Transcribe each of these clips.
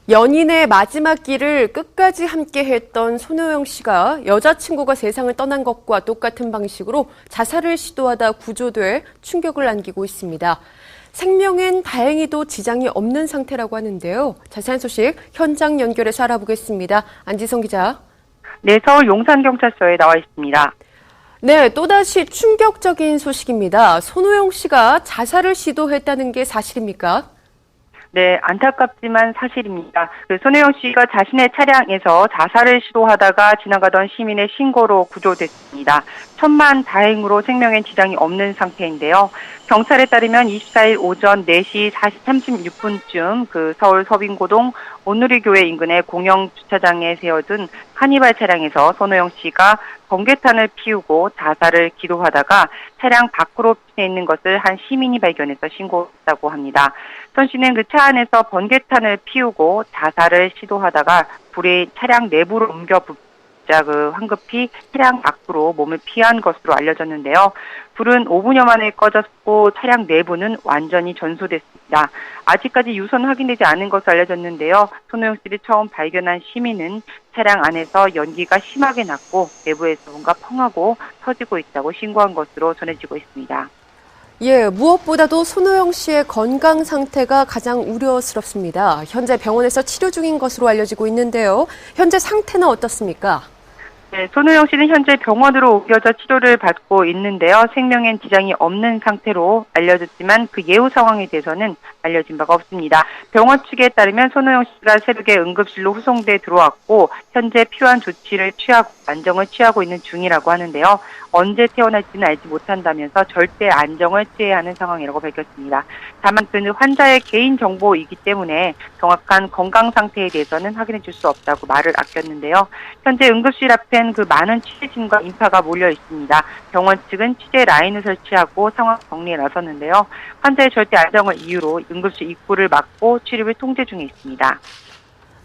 연인의 마지막 길을 끝까지 함께했던 손호영 씨가 여자친구가 세상을 떠난 것과 똑같은 방식으로 자살을 시도하다 구조돼 충격을 안기고 있습니다. 생명엔 다행히도 지장이 없는 상태라고 하는데요. 자세한 소식 현장 연결해서 알아보겠습니다. 안지성 기자. 네, 서울 용산경찰서에 나와 있습니다. 네, 또다시 충격적인 소식입니다. 손호영 씨가 자살을 시도했다는 게 사실입니까? 네, 안타깝지만 사실입니다. 손혜영 씨가 자신의 차량에서 자살을 시도하다가 지나가던 시민의 신고로 구조됐습니다. 천만다행으로 생명엔 지장이 없는 상태인데요. 경찰에 따르면 24일 오전 4시 36분쯤 서울 서빙고동 온누리교회 인근의 공영 주차장에 세워둔 카니발 차량에서 손호영 씨가 번개탄을 피우고 자살을 기도하다가 차량 밖으로 피해 있는 것을 한 시민이 발견해서 신고했다고 합니다. 손 씨는 그 차 안에서 번개탄을 피우고 자살을 시도하다가 불이 차량 내부로 옮겨 붙자 황급히 차량 밖으로 몸을 피한 것으로 알려졌는데요. 불은 5분여 만에 꺼졌고 차량 내부는 완전히 전소됐습니다. 아직까지 유서는 확인되지 않은 것으로 알려졌는데요. 손호영 씨를 처음 발견한 시민은 차량 안에서 연기가 심하게 났고 내부에서 뭔가 펑하고 터지고 있다고 신고한 것으로 전해지고 있습니다. 예, 무엇보다도 손호영 씨의 건강 상태가 가장 우려스럽습니다. 현재 병원에서 치료 중인 것으로 알려지고 있는데요. 현재 상태는 어떻습니까? 네, 손호영 씨는 현재 병원으로 옮겨져 치료를 받고 있는데요. 생명엔 지장이 없는 상태로 알려졌지만 그 예후 상황에 대해서는 알려진 바가 없습니다. 병원 측에 따르면 손호영 씨가 새벽에 응급실로 후송돼 들어왔고 현재 필요한 조치를 취하고 안정을 취하고 있는 중이라고 하는데요. 언제 태어날지는 알지 못한다면서 절대 안정을 취해야 하는 상황이라고 밝혔습니다. 다만 그는 환자의 개인 정보이기 때문에 정확한 건강 상태에 대해서는 확인해 줄 수 없다고 말을 아꼈는데요. 현재 응급실 앞엔 많은 취재진과 인파가 몰려 있습니다. 병원 측은 취재 라인을 설치하고 상황 정리에 나섰는데요. 환자의 절대 안정을 이유로 응급실 입구를 막고 출입을 통제 중에 있습니다.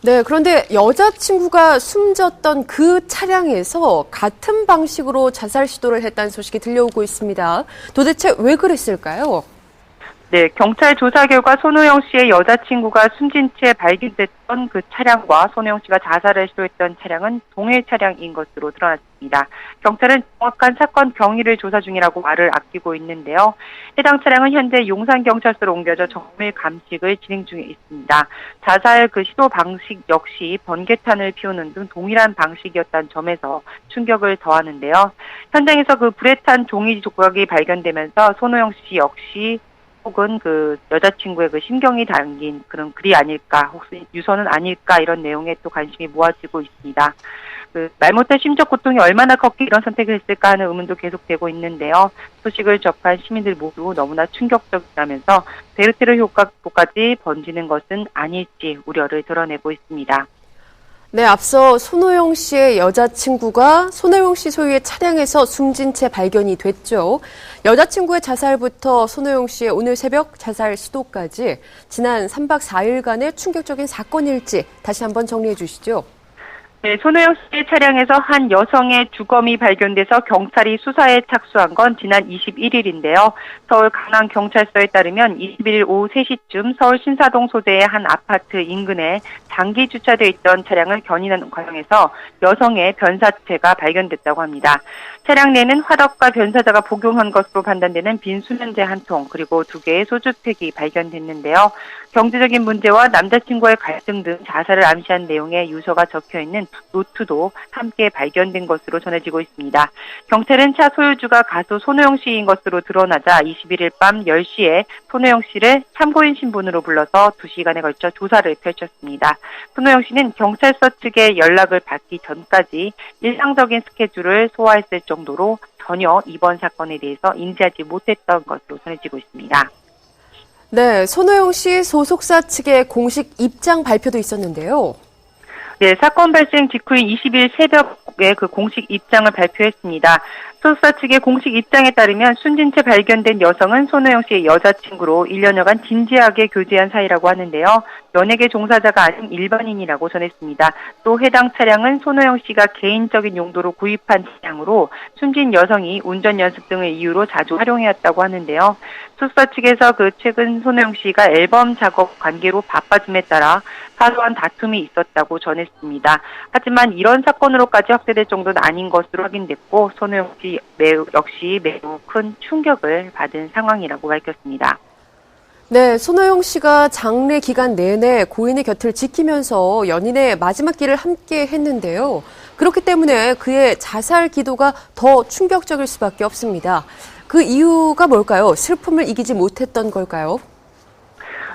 네, 그런데 여자친구가 숨졌던 그 차량에서 같은 방식으로 자살 시도를 했다는 소식이 들려오고 있습니다. 도대체 왜 그랬을까요? 네, 경찰 조사 결과 손호영 씨의 여자친구가 숨진 채 발견됐던 그 차량과 손호영 씨가 자살을 시도했던 차량은 동일 차량인 것으로 드러났습니다. 경찰은 정확한 사건 경위를 조사 중이라고 말을 아끼고 있는데요. 해당 차량은 현재 용산경찰서로 옮겨져 정밀 감식을 진행 중에 있습니다. 자살 시도 방식 역시 번개탄을 피우는 등 동일한 방식이었다는 점에서 충격을 더하는데요. 현장에서 불에 탄 종이 조각이 발견되면서 손호영 씨 역시 혹은 여자친구의 심경이 담긴 그런 글이 아닐까, 혹시 유서는 아닐까 이런 내용에 또 관심이 모아지고 있습니다. 말 못할 심적 고통이 얼마나 컸기에 이런 선택을 했을까 하는 의문도 계속되고 있는데요. 소식을 접한 시민들 모두 너무나 충격적이라면서 베르테르 효과까지 번지는 것은 아닐지 우려를 드러내고 있습니다. 네, 앞서 손호영 씨의 여자친구가 손호영 씨 소유의 차량에서 숨진 채 발견이 됐죠. 여자친구의 자살부터 손호영 씨의 오늘 새벽 자살 시도까지 지난 3박 4일간의 충격적인 사건일지 다시 한번 정리해 주시죠. 네, 손호영 씨의 차량에서 한 여성의 주검이 발견돼서 경찰이 수사에 착수한 건 지난 21일인데요. 서울 강남경찰서에 따르면 21일 오후 3시쯤 서울 신사동 소재의 한 아파트 인근에 장기 주차되어 있던 차량을 견인하는 과정에서 여성의 변사체가 발견됐다고 합니다. 차량 내는 화덕과 변사자가 복용한 것으로 판단되는 빈 수면제 한 통, 그리고 2개의 소주팩이 발견됐는데요. 경제적인 문제와 남자친구와의 갈등 등 자살을 암시한 내용의 유서가 적혀있는 노트도 함께 발견된 것으로 전해지고 있습니다. 경찰은 차 소유주가 가수 손호영 씨인 것으로 드러나자 21일 밤 10시에 손호영 씨를 참고인 신분으로 불러서 2시간에 걸쳐 조사를 펼쳤습니다. 손호영 씨는 경찰서 측의 연락을 받기 전까지 일상적인 스케줄을 소화했을 정도로 전혀 이번 사건에 대해서 인지하지 못했던 것으로 전해지고 있습니다. 네, 손호영 씨 소속사 측의 공식 입장 발표도 있었는데요. 네, 사건 발생 직후인 20일 새벽에 공식 입장을 발표했습니다. 소속사 측의 공식 입장에 따르면 숨진 채 발견된 여성은 손호영 씨의 여자친구로 1년여간 진지하게 교제한 사이라고 하는데요. 연예계 종사자가 아닌 일반인이라고 전했습니다. 또 해당 차량은 손호영 씨가 개인적인 용도로 구입한 차량으로 숨진 여성이 운전 연습 등을 이유로 자주 활용해왔다고 하는데요. 수사 측에서 최근 손호영 씨가 앨범 작업 관계로 바빠짐에 따라 사소한 다툼이 있었다고 전했습니다. 하지만 이런 사건으로까지 확대될 정도는 아닌 것으로 확인됐고 손호영 씨 역시 매우 큰 충격을 받은 상황이라고 밝혔습니다. 네, 손호영 씨가 장례 기간 내내 고인의 곁을 지키면서 연인의 마지막 길을 함께 했는데요. 그렇기 때문에 그의 자살 기도가 더 충격적일 수밖에 없습니다. 그 이유가 뭘까요? 슬픔을 이기지 못했던 걸까요?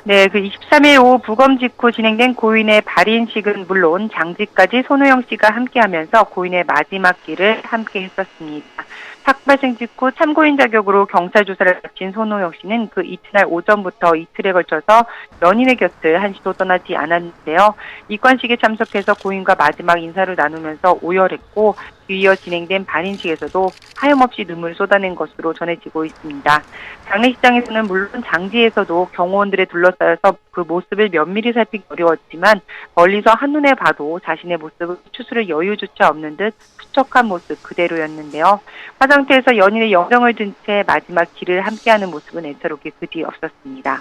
네, 23일 오후 부검 직후 진행된 고인의 발인식은 물론 장지까지 손호영 씨가 함께하면서 고인의 마지막 길을 함께 했었습니다. 사건 발생 직후 참고인 자격으로 경찰 조사를 마친 손호영 씨는 그 이튿날 오전부터 이틀에 걸쳐서 연인의 곁을 한시도 떠나지 않았는데요. 입관식에 참석해서 고인과 마지막 인사를 나누면서 오열했고 뒤이어 진행된 발인식에서도 하염없이 눈물을 쏟아낸 것으로 전해지고 있습니다. 장례식장에서는 물론 장지에서도 경호원들에 둘러싸여서 그 모습을 면밀히 살피기 어려웠지만 멀리서 한눈에 봐도 자신의 모습을 추스를 여유조차 없는 듯 수척한 모습 그대로였는데요. 화장터에서 연인의 영정을 든 채 마지막 길을 함께하는 모습은 애처롭게 그지 없었습니다.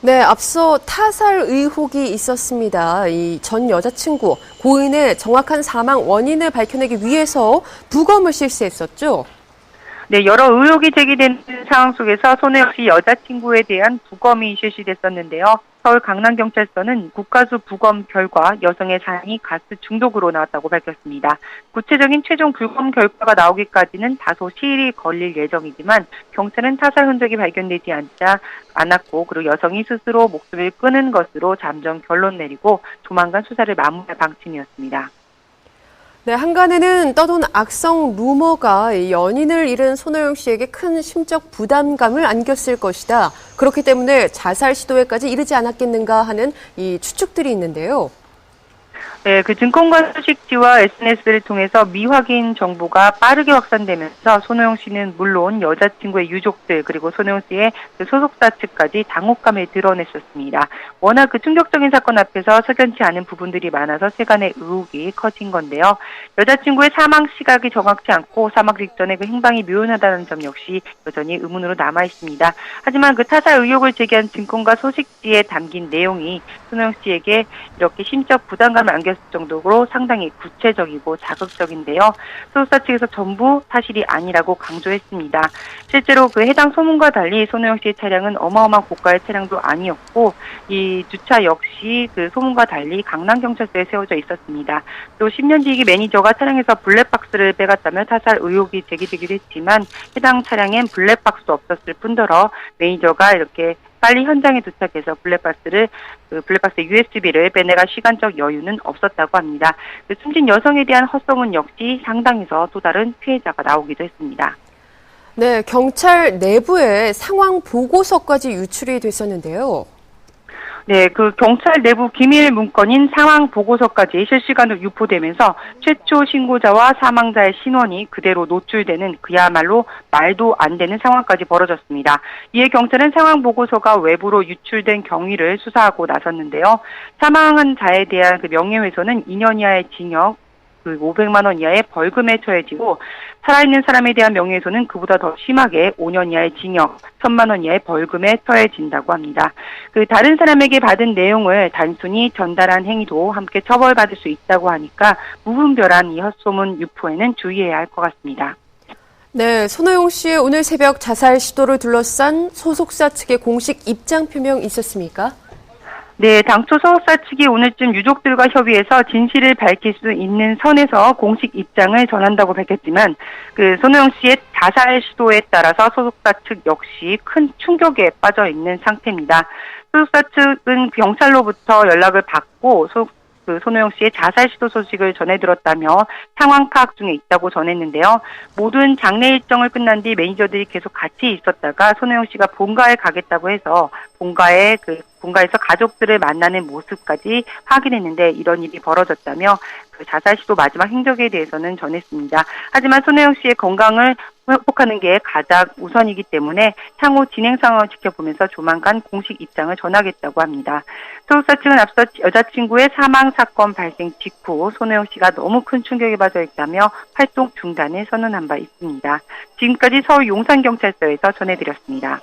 네, 앞서 타살 의혹이 있었습니다. 이 전 여자친구, 고인의 정확한 사망 원인을 밝혀내기 위해서 부검을 실시했었죠. 네, 여러 의혹이 제기된 상황 속에서 손호영 씨 여자친구에 대한 부검이 실시됐었는데요. 서울 강남경찰서는 국가수 부검 결과 여성의 사인이 가스 중독으로 나왔다고 밝혔습니다. 구체적인 최종 부검 결과가 나오기까지는 다소 시일이 걸릴 예정이지만 경찰은 타살 흔적이 발견되지 않았고 그리고 여성이 스스로 목숨을 끊은 것으로 잠정 결론 내리고 조만간 수사를 마무리할 방침이었습니다. 네, 한간에는 떠돈 악성 루머가 연인을 잃은 손호영 씨에게 큰 심적 부담감을 안겼을 것이다. 그렇기 때문에 자살 시도에까지 이르지 않았겠는가 하는 이 추측들이 있는데요. 네, 증권가 소식지와 SNS를 통해서 미확인 정보가 빠르게 확산되면서 손호영 씨는 물론 여자친구의 유족들 그리고 손호영 씨의 소속사 측까지 당혹감을 드러냈었습니다. 워낙 충격적인 사건 앞에서 석연치 않은 부분들이 많아서 세간의 의혹이 커진 건데요. 여자친구의 사망 시각이 정확치 않고 사망 직전에 행방이 묘연하다는 점 역시 여전히 의문으로 남아 있습니다. 하지만 타살 의혹을 제기한 증권가 소식지에 담긴 내용이 손호영 씨에게 이렇게 심적 부담감을 안겼을 정도로 상당히 구체적이고 자극적인데요. 소속사 측에서 전부 사실이 아니라고 강조했습니다. 실제로 해당 소문과 달리 손호영 씨의 차량은 어마어마한 고가의 차량도 아니었고 이 주차 역시 소문과 달리 강남경찰서에 세워져 있었습니다. 또 10년 뒤기 매니저가 차량에서 블랙박스를 빼갔다며 타살 의혹이 제기되기도 했지만 해당 차량엔 블랙박스도 없었을 뿐더러 매니저가 이렇게 빨리 현장에 도착해서 블랙박스의 USB를 빼내갈 시간적 여유는 없었다고 합니다. 숨진 여성에 대한 헛소문 역시 상당해서 또 다른 피해자가 나오기도 했습니다. 네, 경찰 내부에 상황 보고서까지 유출이 됐었는데요. 네, 경찰 내부 기밀 문건인 상황 보고서까지 실시간으로 유포되면서 최초 신고자와 사망자의 신원이 그대로 노출되는 그야말로 말도 안 되는 상황까지 벌어졌습니다. 이에 경찰은 상황 보고서가 외부로 유출된 경위를 수사하고 나섰는데요. 사망한 자에 대한 명예훼손은 2년 이하의 징역, 500만 원 이하의 벌금에 처해지고 살아있는 사람에 대한 명예훼손은 그보다 더 심하게 5년 이하의 징역, 1,000만 원 이하의 벌금에 처해진다고 합니다. 다른 사람에게 받은 내용을 단순히 전달한 행위도 함께 처벌받을 수 있다고 하니까 무분별한 이 헛소문 유포에는 주의해야 할 것 같습니다. 네, 손호영 씨의 오늘 새벽 자살 시도를 둘러싼 소속사 측의 공식 입장 표명 있었습니까? 네, 당초 소속사 측이 오늘쯤 유족들과 협의해서 진실을 밝힐 수 있는 선에서 공식 입장을 전한다고 밝혔지만 손호영 씨의 자살 시도에 따라서 소속사 측 역시 큰 충격에 빠져 있는 상태입니다. 소속사 측은 경찰로부터 연락을 받고 손호영 씨의 자살 시도 소식을 전해 들었다며 상황 파악 중에 있다고 전했는데요. 모든 장례 일정을 끝난 뒤 매니저들이 계속 같이 있었다가 손호영 씨가 본가에 가겠다고 해서 본가에서 가족들을 만나는 모습까지 확인했는데 이런 일이 벌어졌다며 자살 시도 마지막 행적에 대해서는 전했습니다. 하지만 손호영 씨의 건강을 회복하는 게 가장 우선이기 때문에 향후 진행 상황을 지켜보면서 조만간 공식 입장을 전하겠다고 합니다. 소속사 측은 앞서 여자친구의 사망 사건 발생 직후 손호영 씨가 너무 큰 충격에 빠져 있다며 활동 중단을 선언한 바 있습니다. 지금까지 서울 용산경찰서에서 전해드렸습니다.